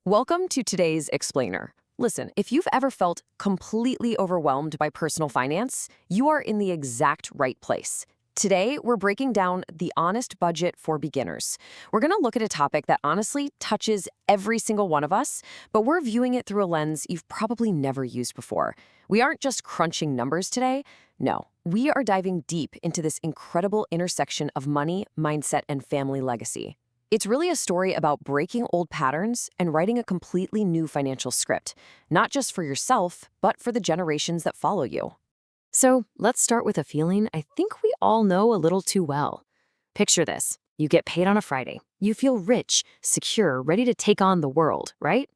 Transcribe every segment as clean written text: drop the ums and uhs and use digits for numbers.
Welcome to today's Explainer. Listen, if you've ever felt completely overwhelmed by personal finance, you are in the exact right place. Today, we're breaking down the honest budget for beginners. We're going to look at a topic that honestly touches every single one of us, but we're viewing it through a lens you've probably never used before. We aren't just crunching numbers today. No, we are diving deep into this incredible intersection of money, mindset, and family legacy. It's really a story about breaking old patterns and writing a completely new financial script, not just for yourself, but for the generations that follow you. So let's start with a feeling I think we all know a little too well. Picture this. You get paid on a Friday. You feel rich, secure, ready to take on the world, right?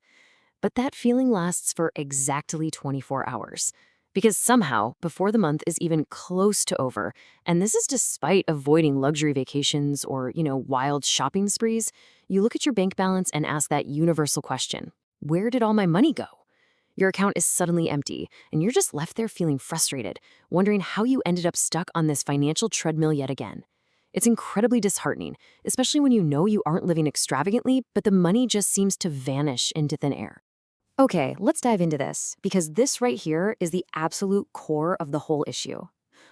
But that feeling lasts for exactly 24 hours. Because somehow, before the month is even close to over, and this is despite avoiding luxury vacations or, wild shopping sprees, you look at your bank balance and ask that universal question: where did all my money go? Your account is suddenly empty, and you're just left there feeling frustrated, wondering how you ended up stuck on this financial treadmill yet again. It's incredibly disheartening, especially when you know you aren't living extravagantly, but the money just seems to vanish into thin air. Okay, let's dive into this, because this right here is the absolute core of the whole issue.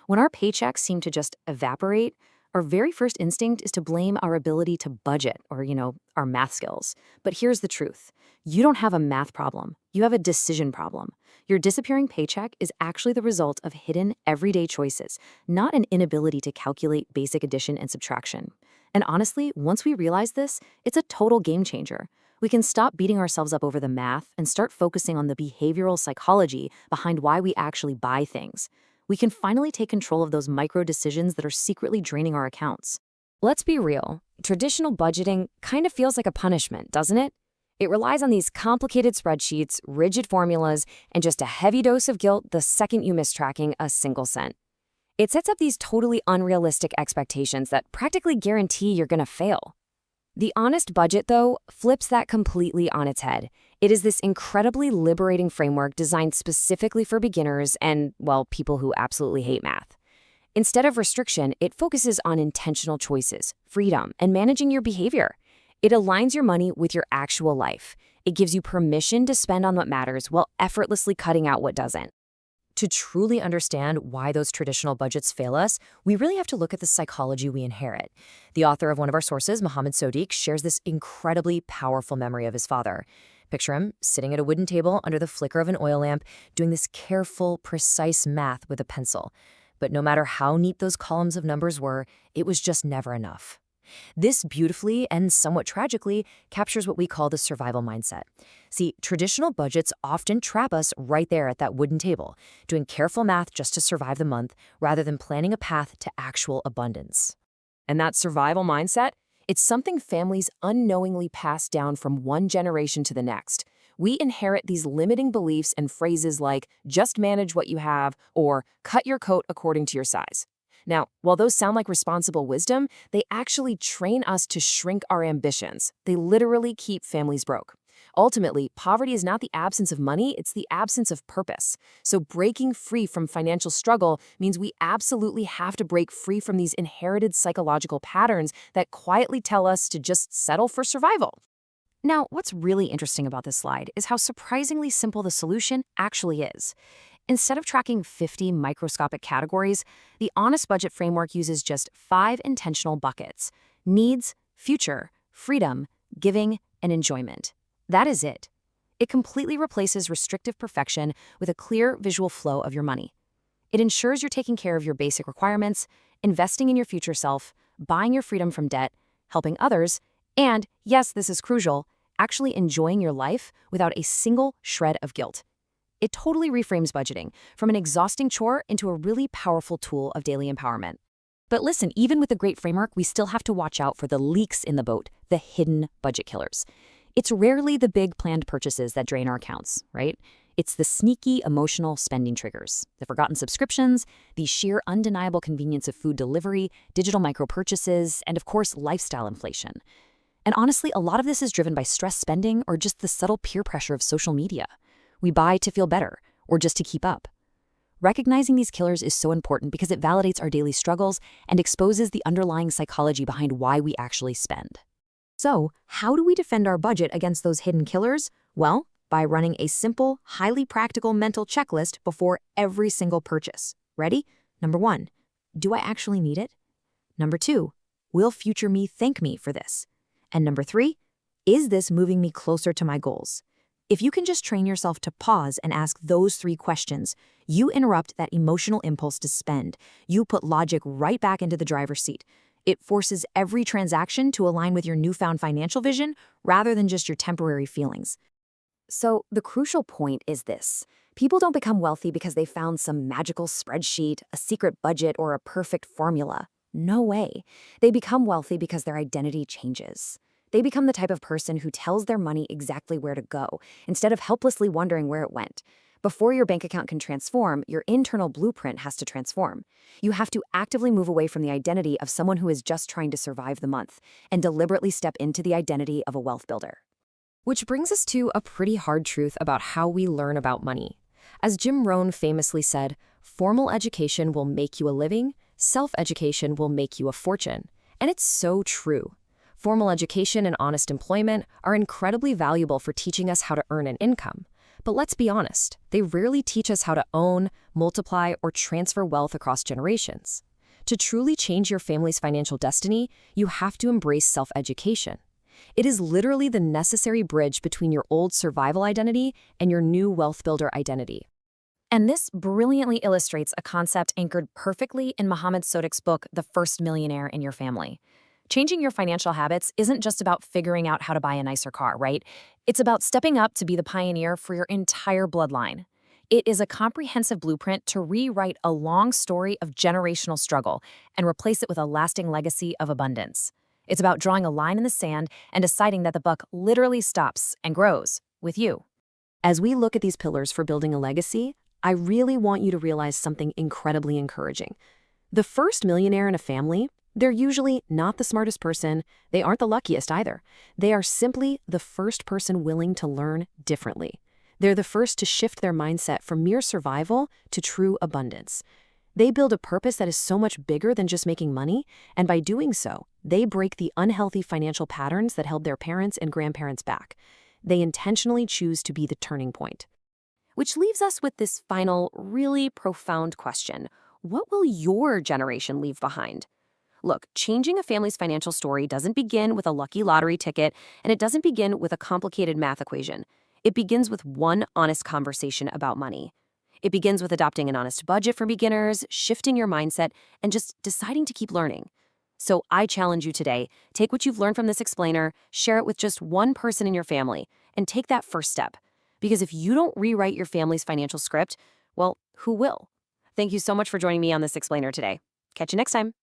When our paychecks seem to just evaporate, our very first instinct is to blame our ability to budget or, our math skills. But here's the truth. You don't have a math problem. You have a decision problem. Your disappearing paycheck is actually the result of hidden, everyday choices, not an inability to calculate basic addition and subtraction. And honestly, once we realize this, it's a total game changer. We can stop beating ourselves up over the math and start focusing on the behavioral psychology behind why we actually buy things. We can finally take control of those micro decisions that are secretly draining our accounts. Let's be real. Traditional budgeting kind of feels like a punishment, doesn't it? It relies on these complicated spreadsheets, rigid formulas, and just a heavy dose of guilt the second you miss tracking a single cent. It sets up these totally unrealistic expectations that practically guarantee you're going to fail. The honest budget, though, flips that completely on its head. It is this incredibly liberating framework designed specifically for beginners and, people who absolutely hate math. Instead of restriction, it focuses on intentional choices, freedom, and managing your behavior. It aligns your money with your actual life. It gives you permission to spend on what matters while effortlessly cutting out what doesn't. To truly understand why those traditional budgets fail us, we really have to look at the psychology we inherit. The author of one of our sources, Sodiq, shares this incredibly powerful memory of his father. Picture him sitting at a wooden table under the flicker of an oil lamp, doing this careful, precise math with a pencil. But no matter how neat those columns of numbers were, it was just never enough. This beautifully and somewhat tragically captures what we call the survival mindset. See, traditional budgets often trap us right there at that wooden table, doing careful math just to survive the month rather than planning a path to actual abundance. And that survival mindset, it's something families unknowingly pass down from one generation to the next. We inherit these limiting beliefs and phrases like, just manage what you have, or cut your coat according to your size. Now, while those sound like responsible wisdom, they actually train us to shrink our ambitions. They literally keep families broke. Ultimately, poverty is not the absence of money, it's the absence of purpose. So breaking free from financial struggle means we absolutely have to break free from these inherited psychological patterns that quietly tell us to just settle for survival. Now, what's really interesting about this slide is how surprisingly simple the solution actually is. Instead of tracking 50 microscopic categories, the Honest Budget framework uses just 5 intentional buckets: needs, future, freedom, giving, and enjoyment. That is it. It completely replaces restrictive perfection with a clear visual flow of your money. It ensures you're taking care of your basic requirements, investing in your future self, buying your freedom from debt, helping others, and, yes, this is crucial, actually enjoying your life without a single shred of guilt. It totally reframes budgeting from an exhausting chore into a really powerful tool of daily empowerment. But listen, even with a great framework, we still have to watch out for the leaks in the boat, the hidden budget killers. It's rarely the big planned purchases that drain our accounts, right? It's the sneaky emotional spending triggers, the forgotten subscriptions, the sheer undeniable convenience of food delivery, digital micro purchases, and of course, lifestyle inflation. And honestly, a lot of this is driven by stress spending or just the subtle peer pressure of social media. We buy to feel better, or just to keep up. Recognizing these killers is so important because it validates our daily struggles and exposes the underlying psychology behind why we actually spend. So, how do we defend our budget against those hidden killers? Well, by running a simple, highly practical mental checklist before every single purchase. Ready? Number 1, do I actually need it? Number 2, will future me thank me for this? And number 3, is this moving me closer to my goals? If you can just train yourself to pause and ask those 3 questions, you interrupt that emotional impulse to spend. You put logic right back into the driver's seat. It forces every transaction to align with your newfound financial vision rather than just your temporary feelings. So the crucial point is this. People don't become wealthy because they found some magical spreadsheet, a secret budget, or a perfect formula. No way. They become wealthy because their identity changes. They become the type of person who tells their money exactly where to go, instead of helplessly wondering where it went. Before your bank account can transform, your internal blueprint has to transform. You have to actively move away from the identity of someone who is just trying to survive the month and deliberately step into the identity of a wealth builder. Which brings us to a pretty hard truth about how we learn about money. As Jim Rohn famously said, formal education will make you a living, self-education will make you a fortune. And it's so true. Formal education and honest employment are incredibly valuable for teaching us how to earn an income. But let's be honest, they rarely teach us how to own, multiply, or transfer wealth across generations. To truly change your family's financial destiny, you have to embrace self-education. It is literally the necessary bridge between your old survival identity and your new wealth builder identity. And this brilliantly illustrates a concept anchored perfectly in Mohammed Sodiq's book, The First Millionaire in Your Family. Changing your financial habits isn't just about figuring out how to buy a nicer car, right? It's about stepping up to be the pioneer for your entire bloodline. It is a comprehensive blueprint to rewrite a long story of generational struggle and replace it with a lasting legacy of abundance. It's about drawing a line in the sand and deciding that the buck literally stops and grows with you. As we look at these pillars for building a legacy, I really want you to realize something incredibly encouraging. The first millionaire in a family, they're usually not the smartest person. They aren't the luckiest either. They are simply the first person willing to learn differently. They're the first to shift their mindset from mere survival to true abundance. They build a purpose that is so much bigger than just making money, and by doing so, they break the unhealthy financial patterns that held their parents and grandparents back. They intentionally choose to be the turning point. Which leaves us with this final, really profound question. What will your generation leave behind? Look, changing a family's financial story doesn't begin with a lucky lottery ticket, and it doesn't begin with a complicated math equation. It begins with one honest conversation about money. It begins with adopting an honest budget for beginners, shifting your mindset, and just deciding to keep learning. So I challenge you today, take what you've learned from this explainer, share it with just one person in your family, and take that first step. Because if you don't rewrite your family's financial script, well, who will? Thank you so much for joining me on this explainer today. Catch you next time.